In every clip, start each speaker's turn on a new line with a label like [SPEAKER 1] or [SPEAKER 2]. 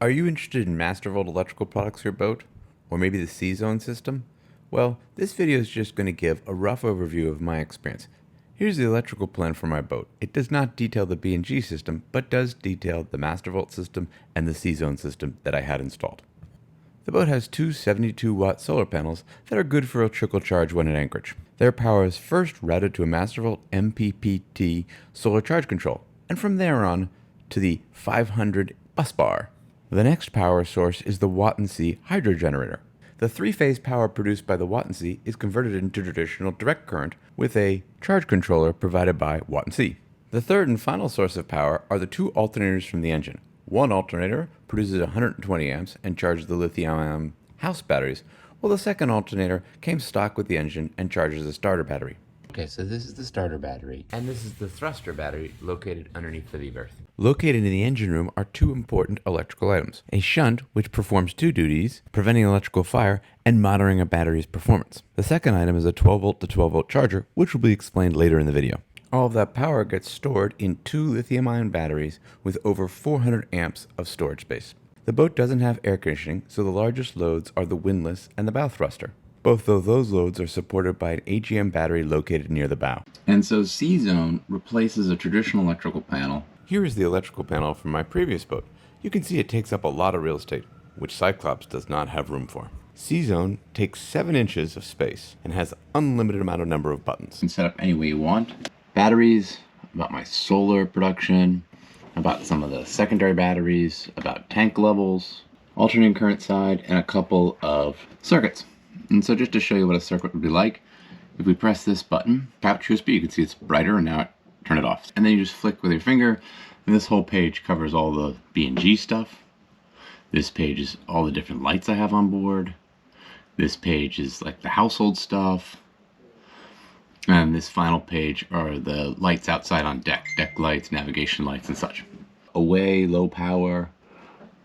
[SPEAKER 1] Are you interested in MasterVolt electrical products for your boat? Or maybe the CZone system? Well, this video is just going to give a rough overview of my experience. Here's the electrical plan for my boat. It does not detail the B&G system, but does detail the MasterVolt system and the CZone system that I had installed. The boat has two 72-watt solar panels that are good for a trickle charge when at anchorage. Their power is first routed to a MasterVolt MPPT solar charge control, and from there on to the 500 bus bar. The next power source is the Watt&C hydro generator. The three-phase power produced by the Watt&C is converted into traditional direct current with a charge controller provided by Watt&C. The third and final source of power are the two alternators from the engine. One alternator produces 120 amps and charges the lithium-ion house batteries, while the second alternator came stock with the engine and charges the starter battery. Okay, so this is the starter battery, and this is the thruster battery located underneath the V-berth. Located in the engine room are two important electrical items. A shunt, which performs two duties, preventing electrical fire and monitoring a battery's performance. The second item is a 12-volt to 12-volt charger, which will be explained later in the video. All of that power gets stored in two lithium-ion batteries with over 400 amps of storage space. The boat doesn't have air conditioning, so the largest loads are the windlass and the bow thruster. Both of those loads are supported by an AGM battery located near the bow. And so CZone replaces a traditional electrical panel. Here is the electrical panel from my previous boat. You can see it takes up a lot of real estate, which Cyclops does not have room for. CZone takes 7 inches of space and has unlimited amount of number of buttons. You can set up any way you want. Batteries, about my solar production, about some of the secondary batteries, about tank levels, alternating current side, and a couple of circuits. And so just to show you what a circuit would be like, if we press this button, couch USB, you can see it's brighter, and now turn it off. And then you just flick with your finger, and this whole page covers all the B&G stuff. This page is all the different lights I have on board. This page is like the household stuff. And this final page are the lights outside on deck lights, navigation lights, and such. Away, low power,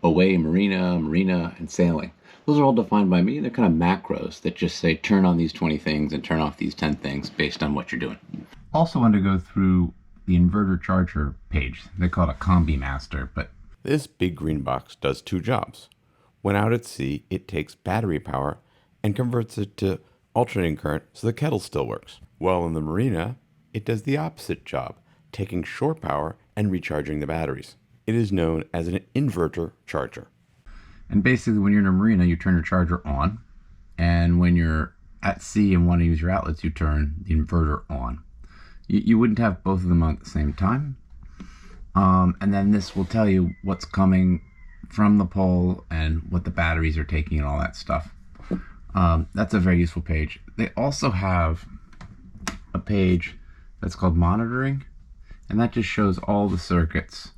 [SPEAKER 1] away, marina, and sailing. Those are all defined by me. They're kind of macros that just say turn on these 20 things and turn off these 10 things based on what you're doing. Also want to go through the inverter charger page. They call it a Combi Master, but this big green box does two jobs. When out at sea, it takes battery power and converts it to alternating current so the kettle still works. While in the marina, it does the opposite job, taking shore power and recharging the batteries. It is known as an inverter charger. And basically, when you're in a marina, you turn your charger on. And when you're at sea and want to use your outlets, you turn the inverter on. You wouldn't have both of them on at the same time. And then this will tell you what's coming from the pole and what the batteries are taking and all that stuff. That's a very useful page. They also have a page that's called monitoring. And that just shows all the circuits.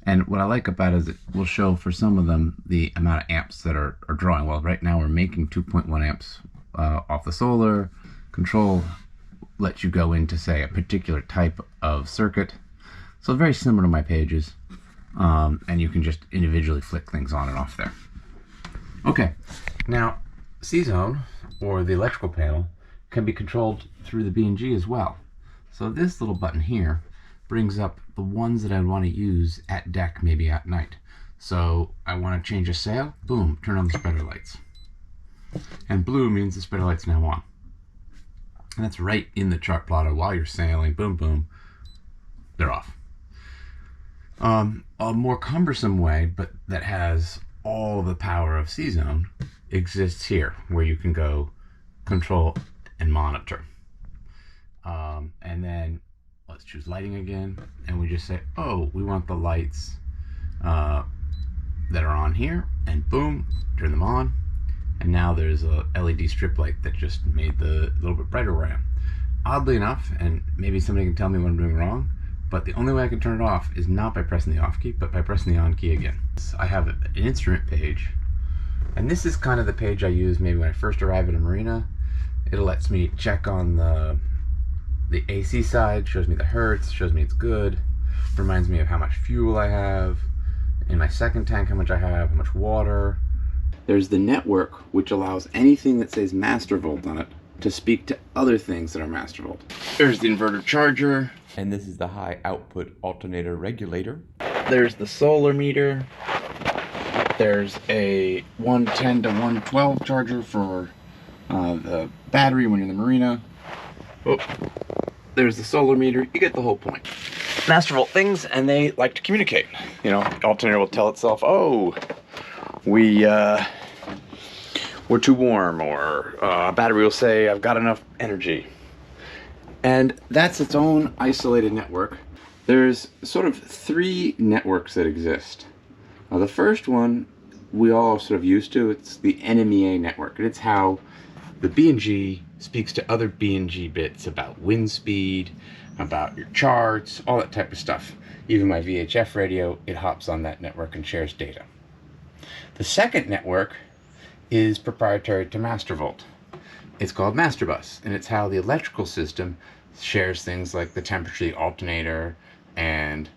[SPEAKER 1] And what I like about it is it will show for some of them the amount of amps that are drawing. Well, right now we're making 2.1 amps off the solar. Control lets you go into, say, a particular type of circuit. So very similar to my pages. And you can just individually flick things on and off there. Okay, now CZone, or the electrical panel, can be controlled through the B&G as well. So this little button here brings up the ones that I want to use at deck, maybe at night. So I want to change a sail, boom, turn on the spreader lights. And blue means the spreader light's now on. And that's right in the chart plotter while you're sailing, boom, boom, they're off. A more cumbersome way, but that has all the power of CZone, exists here, where you can go control and monitor. And then let's choose lighting again, and we just say, oh, we want the lights that are on here, and boom, turn them on. And now there's a LED strip light that just made the little bit brighter where I am. Oddly enough, and maybe somebody can tell me what I'm doing wrong, but the only way I can turn it off is not by pressing the off key, but by pressing the on key again. So I have an instrument page, and this is kind of the page I use maybe when I first arrive at a marina. It lets me check on the AC side, shows me the hertz, shows me it's good, reminds me of how much fuel I have, in my second tank how much I have, how much water. There's the network, which allows anything that says MasterVolt on it to speak to other things that are MasterVolt. There's the inverter charger, and this is the high output alternator regulator. There's the solar meter,
[SPEAKER 2] There's a 110 to 112 charger for the battery when you're in the marina. Oh, there's the solar meter. You get the whole point. MasterVolt things, and they like to communicate. You know, alternator will tell itself, oh, we're too warm, or a battery will say, I've got enough energy. And that's its own isolated network. There's sort of three networks that exist. The first one we all sort of used to. It's the NMEA network, and it's how the B&G speaks to other B&G bits about wind speed, about your charts, all that type of stuff. Even my VHF radio, it hops on that network and shares data. The second network is proprietary to MasterVolt. It's called MasterBus, and it's how the electrical system shares things like the temperature of the alternator and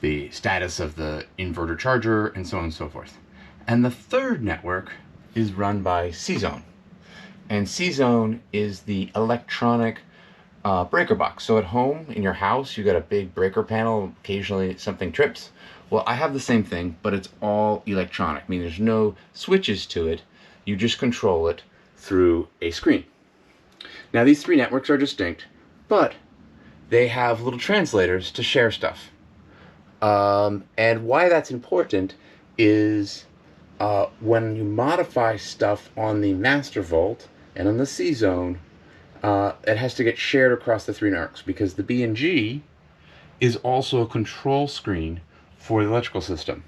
[SPEAKER 2] the status of the inverter charger, and so on and so forth. And the third network is run by CZone. And CZone is the electronic breaker box. So at home, in your house, you got a big breaker panel, occasionally something trips. Well, I have the same thing, but it's all electronic. I mean, there's no switches to it. You just control it through a screen. Now, these three networks are distinct, but they have little translators to share stuff. And why that's important is when you modify stuff on the MasterVolt and on the CZone, it has to get shared across the three networks, because the B&G is also a control screen for the electrical system.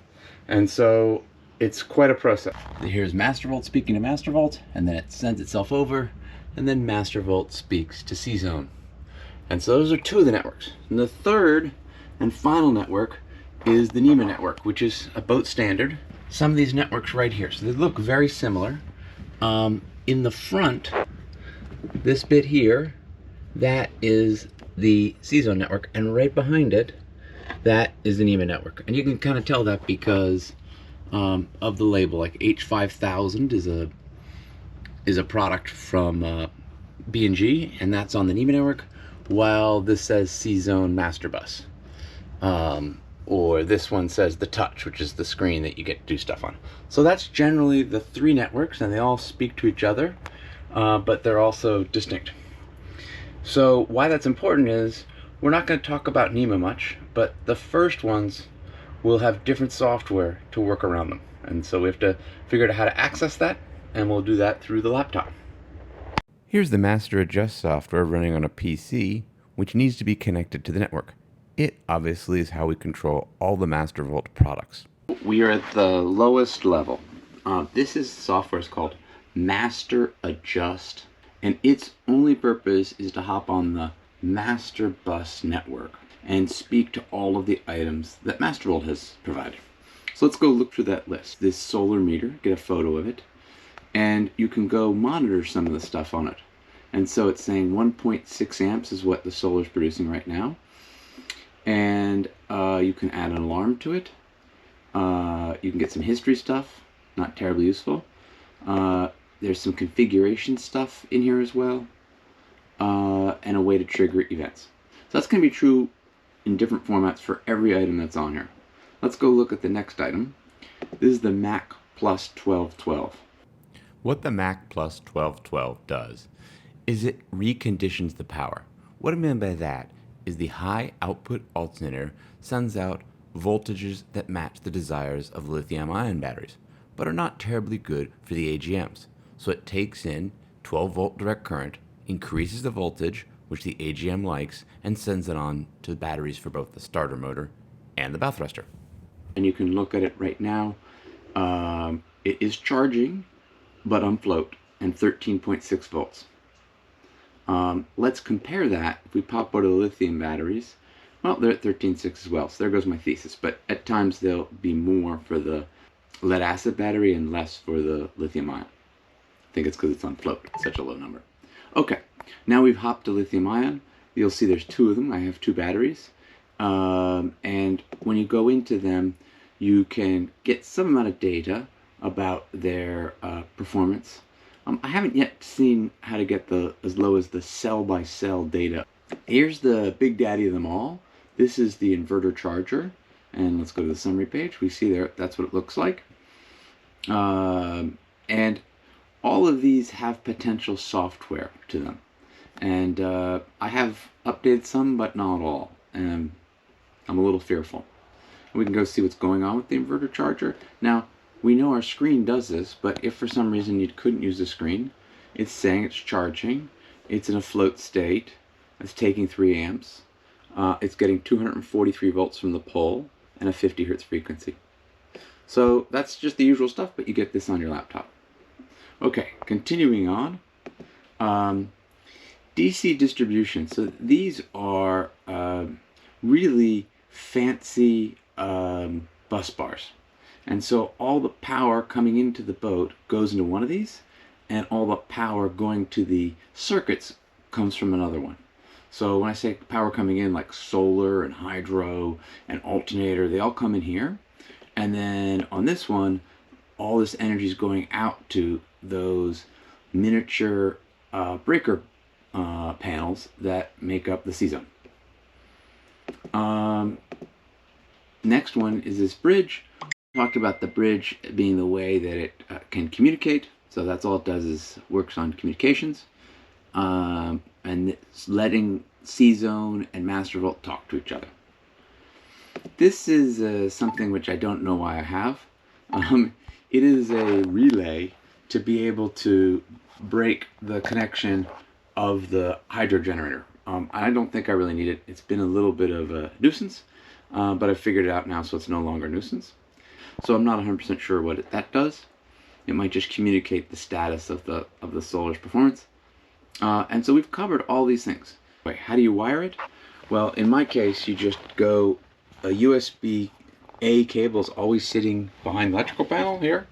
[SPEAKER 2] And so it's quite a process. Here's MasterVolt speaking to MasterVolt, and then it sends itself over, and then MasterVolt speaks to CZone. And so those are two of the networks. And the third and final network is the NEMA network, which is a boat standard. Some of these networks right here, so they look very similar. In the front, this bit here, that is the CZone network, and right behind it, that is the NEMA network. And you can kind of tell that because of the label. Like H5000 is a product from B&G, and that's on the NEMA network, while this says CZone MasterBus. Or this one says the touch, which is the screen that you get to do stuff on. So that's generally the three networks, and they all speak to each other, but they're also distinct. So why that's important is we're not going to talk about NEMA much, but the first ones will have different software to work around them. And so we have to figure out how to access that, and we'll do that through the laptop.
[SPEAKER 1] Here's the MasterAdjust software running on a PC, which needs to be connected to the network. It obviously is how we control all the MasterVolt products.
[SPEAKER 2] We are at the lowest level. This software is called MasterAdjust, and its only purpose is to hop on the MasterBus network and speak to all of the items that MasterVolt has provided. So let's go look through that list. This solar meter, get a photo of it, and you can go monitor some of the stuff on it. And so it's saying 1.6 amps is what the solar is producing right now. And you can add an alarm to it. You can get some history stuff, not terribly useful. There's some configuration stuff in here as well, and a way to trigger events. So that's going to be true in different formats for every item that's on here. Let's go look at the next item. This is the Mac Plus 1212.
[SPEAKER 1] What the Mac Plus 1212 does is it reconditions the power. What I mean by that is the high output alternator sends out voltages that match the desires of lithium-ion batteries, but are not terribly good for the AGMs. So it takes in 12 volt direct current, increases the voltage, which the AGM likes, and sends it on to the batteries for both the starter motor and the bow thruster.
[SPEAKER 2] And you can look at it right now. It is charging, but on float, and 13.6 volts. Let's compare that. If we pop out of the lithium batteries, well, they're at 13.6 as well, so there goes my thesis. But at times they'll be more for the lead acid battery and less for the lithium ion. I think it's because it's on float, it's such a low number. Okay, now we've hopped to lithium ion. You'll see there's two of them. I have two batteries. And when you go into them, you can get some amount of data about their performance. I haven't yet seen how to get as low as the cell-by-cell data. Here's the big daddy of them all. This is the inverter charger. And let's go to the summary page. We see there, that's what it looks like. And all of these have potential software to them. And I have updated some, but not all. And I'm a little fearful. We can go see what's going on with the inverter charger. Now, we know our screen does this, but if for some reason you couldn't use the screen, it's saying it's charging, it's in a float state, it's taking 3 amps, it's getting 243 volts from the pole, and a 50 hertz frequency. So that's just the usual stuff, but you get this on your laptop. Okay, continuing on. DC distribution. So these are really fancy bus bars. And so all the power coming into the boat goes into one of these, and all the power going to the circuits comes from another one. So when I say power coming in, like solar and hydro and alternator, they all come in here. And then on this one, all this energy is going out to those miniature breaker panels that make up the CZone. Next one is this bridge. We talked about the bridge being the way that it can communicate. So that's all it does, is works on communications. And it's letting CZone and MasterVolt talk to each other. This is something which I don't know why I have. It is a relay to be able to break the connection of the hydro generator. I don't think I really need it. It's been a little bit of a nuisance, but I figured it out now, so it's no longer a nuisance. So I'm not 100% sure what that does. It might just communicate the status of the solar's performance. And so we've covered all these things. Wait, how do you wire it? Well, in my case, you just go, a USB-A cable is always sitting behind the electrical panel here,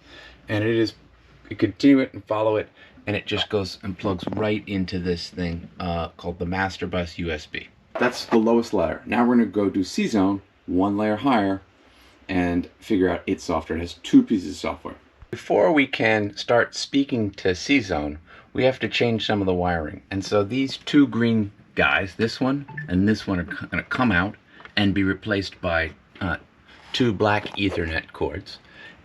[SPEAKER 2] and you continue it and follow it, and it just goes and plugs right into this thing called the Master Bus USB. That's the lowest layer. Now we're going to go do CZone, one layer higher, and figure out its software. It has 2 pieces of software. Before we can start speaking to CZone, we have to change some of the wiring. And so these 2 green guys, this one and this one, are going to come out and be replaced by 2 black Ethernet cords.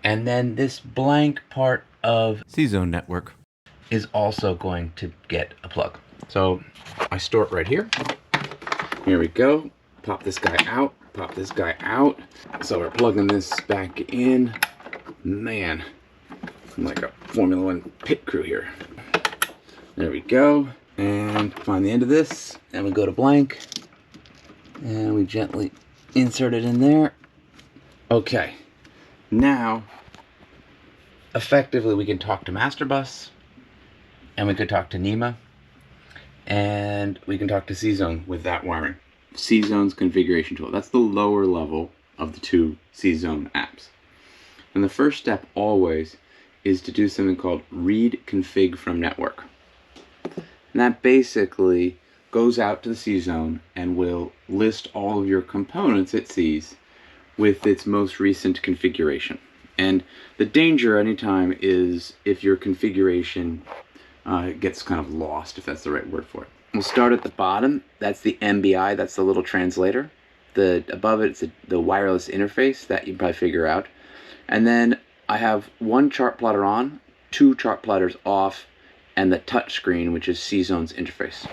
[SPEAKER 2] And then this blank part of
[SPEAKER 1] CZone network
[SPEAKER 2] is also going to get a plug. So I store it right here. Here we go. Pop this guy out, pop this guy out. So we're plugging this back in. Man, I'm like a Formula 1 pit crew here. There we go. And find the end of this, and we go to blank, and we gently insert it in there. Okay, now effectively we can talk to MasterBus, and we could talk to NEMA, and we can talk to CZone with that wiring. CZone's configuration tool. That's the lower level of the 2 CZone apps. And the first step always is to do something called read config from network. And that basically goes out to the CZone and will list all of your components it sees with its most recent configuration. And the danger anytime is if your configuration gets kind of lost, if that's the right word for it. We'll start at the bottom. That's the MBI, that's the little translator. Above it, it's the wireless interface that you can probably figure out. And then I have 1 chart plotter on, 2 chart plotters off, and the touch screen, which is CZone's interface.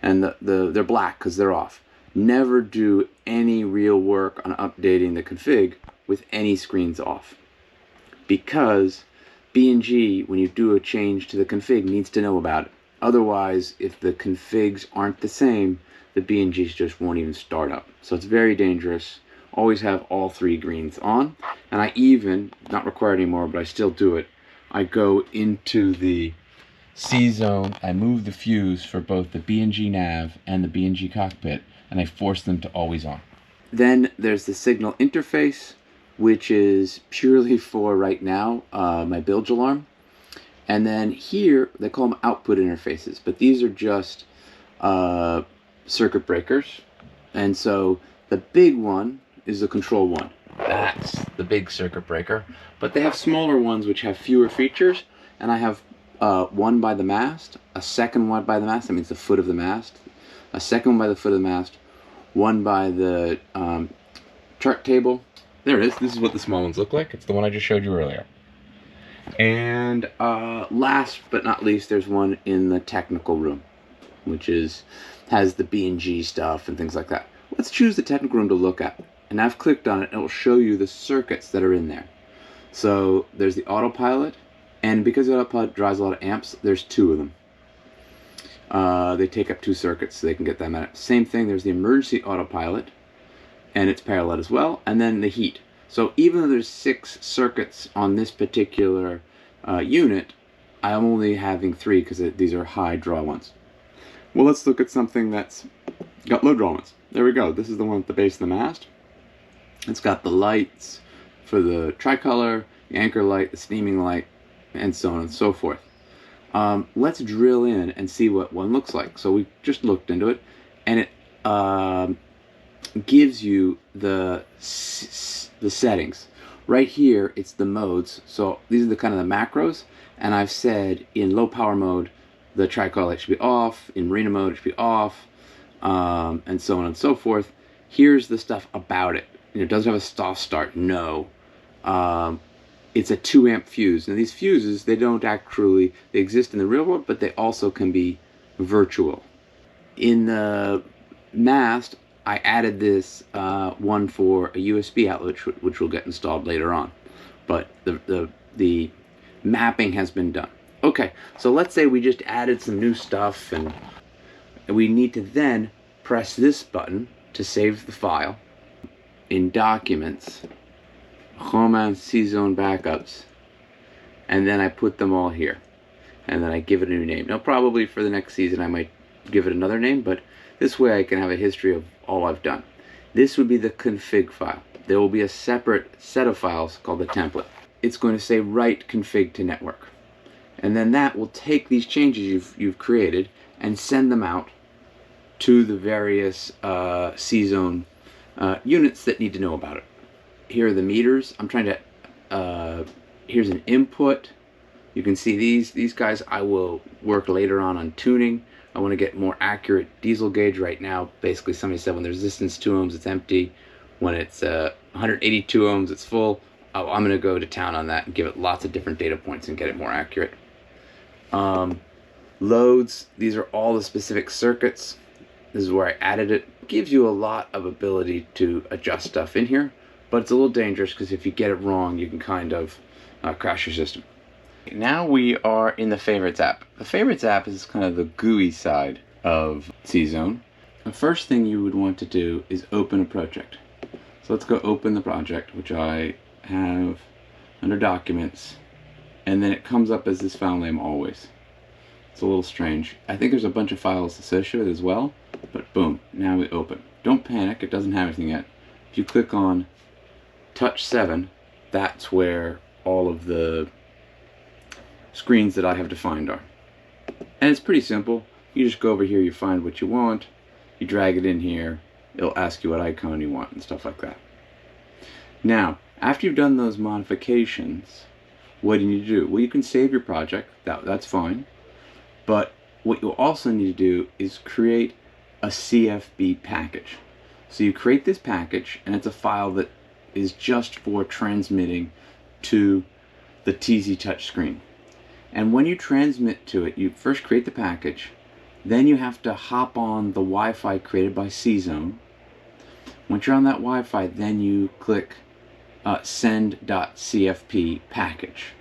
[SPEAKER 2] And they're black because they're off. Never do any real work on updating the config with any screens off. Because B&G, when you do a change to the config, needs to know about it. Otherwise, if the configs aren't the same, the B&Gs just won't even start up. So it's very dangerous. Always have all 3 greens on. And I even, not required anymore, but I still do it, I go into the CZone, I move the fuse for both the B&G nav and the B&G cockpit, and I force them to always on. Then there's the signal interface, which is purely for right now my bilge alarm. And then here they call them output interfaces, but these are just circuit breakers. And so the big one is the control one. That's the big circuit breaker. But they have smaller ones which have fewer features, and I have one by the mast, a second one by the mast, that means the foot of the mast, a second one by the foot of the mast, one by the chart table. There it is. This is what the small ones look like. It's the one I just showed you earlier. And last but not least, there's one in the technical room, which has the B&G stuff and things like that. Let's choose the technical room to look at. And I've clicked on it, and it will show you the circuits that are in there. So there's the autopilot, and because the autopilot drives a lot of amps, there's 2 of them. They take up 2 circuits, so they can get them at it. Same thing, there's the emergency autopilot, and it's parallel as well, and then the heat. So even though there's 6 circuits on this particular unit, I'm only having 3 because these are high draw ones. Well, let's look at something that's got low draw ones. There we go. This is the one at the base of the mast. It's got the lights for the tricolor, the anchor light, the steaming light, and so on and so forth. Let's drill in and see what one looks like. So we just looked into it, and it gives you the settings. Right here, it's the modes. So these are the kind of the macros, and I've said in low power mode, the tricolor light should be off. In marina mode, it should be off, and so on and so forth. Here's the stuff about it. It doesn't have a soft start. No. It's a 2 amp fuse. Now these fuses, they exist in the real world, but they also can be virtual. In the mast, I added this one for a USB outlet, which will get installed later on. But the mapping has been done. Okay, so let's say we just added some new stuff, and we need to then press this button to save the file in Documents, Home and CZone Backups, and then I put them all here, and then I give it a new name. Now probably for the next season I might give it another name, but this way I can have a history of all I've done. This would be the config file. There will be a separate set of files called the template. It's going to say write config to network. And then that will take these changes you've created and send them out to the various CZone units that need to know about it. Here are the meters. I'm trying to, here's an input. You can see these guys I will work later on tuning. I want to get more accurate diesel gauge right now. Basically somebody said when the resistance 2 ohms it's empty. When it's 182 ohms it's full. I'm going to go to town on that and give it lots of different data points and get it more accurate. Loads, these are all the specific circuits. This is where I added it. It gives you a lot of ability to adjust stuff in here, but it's a little dangerous because if you get it wrong, you can kind of crash your system. Now we are in the Favorites app. The Favorites app is kind of the GUI side of CZone. The first thing you would want to do is open a project. So let's go open the project, which I have under Documents, and then it comes up as this file name always. It's a little strange. I think there's a bunch of files associated as well, but boom, now we open. Don't panic, it doesn't have anything yet. If you click on Touch 7, that's where all of the screens that I have defined are. And it's pretty simple. You just go over here, you find what you want, you drag it in here, it'll ask you what icon you want and stuff like that. Now, after you've done those modifications, what do you need to do? Well, you can save your project, that's fine, but what you'll also need to do is create a CFB package. So you create this package, and it's a file that is just for transmitting to the TZ touchscreen. And when you transmit to it, you first create the package, then you have to hop on the Wi-Fi created by CZone. Once you're on that Wi-Fi, then you click send.cfp package.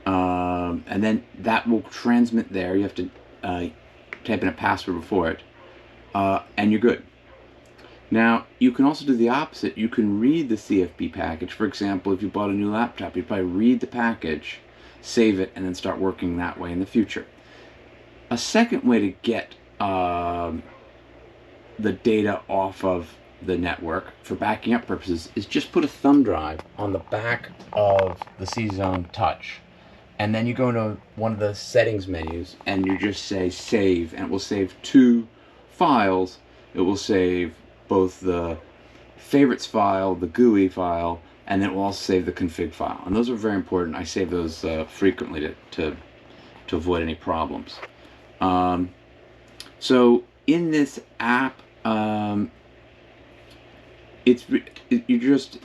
[SPEAKER 2] And then that will transmit there. You have to type in a password before it, and you're good. Now, you can also do the opposite. You can read the CFP package. For example, if you bought a new laptop, you'd probably read the package, save it, and then start working that way in the future. A second way to get the data off of the network for backing up purposes is just put a thumb drive on the back of the CZone Touch. And then you go into one of the settings menus and you just say save, and it will save 2 files. It will save both the favorites file, the GUI file, and then it will also save the config file. And those are very important. I save those frequently to avoid any problems. So in this app, you're just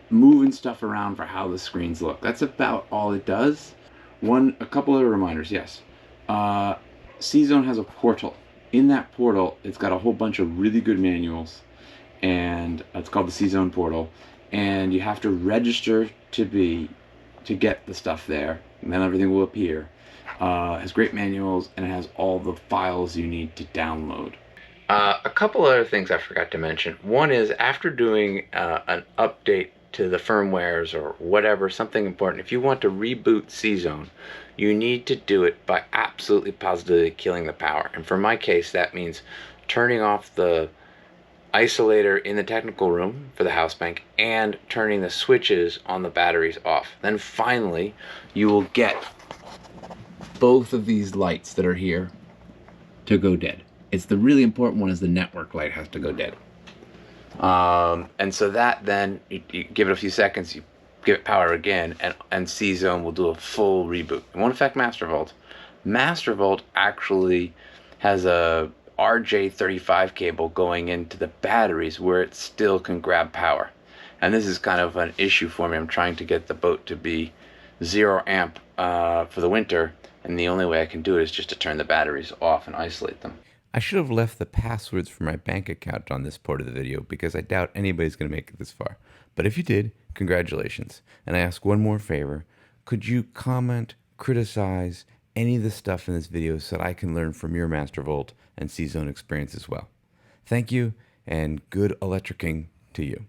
[SPEAKER 2] moving stuff around for how the screens look. That's about all it does. A couple of reminders, yes. CZone has a portal. In that portal, it's got a whole bunch of really good manuals, and it's called the CZone portal. And you have to register to get the stuff there, and then everything will appear. It has great manuals, and it has all the files you need to download. A couple other things I forgot to mention. One is after doing an update to the firmwares or whatever, something important, if you want to reboot CZone, you need to do it by absolutely positively killing the power. And for my case, that means turning off the isolator in the technical room for the house bank and turning the switches on the batteries off. Then finally, you will get both of these lights that are here to go dead. It's the really important one is the network light has to go dead. And so that then, you give it a few seconds, you give it power again, and CZone will do a full reboot. It won't affect MasterVolt. MasterVolt actually has a RJ35 cable going into the batteries where it still can grab power. And this is kind of an issue for me. I'm trying to get the boat to be 0 amp for the winter, and the only way I can do it is just to turn the batteries off and isolate them.
[SPEAKER 1] I should have left the passwords for my bank account on this part of the video because I doubt anybody's going to make it this far. But if you did, congratulations. And I ask one more favor. Could you comment, criticize any of the stuff in this video so that I can learn from your MasterVolt and CZone experience as well? Thank you, and good electricking to you.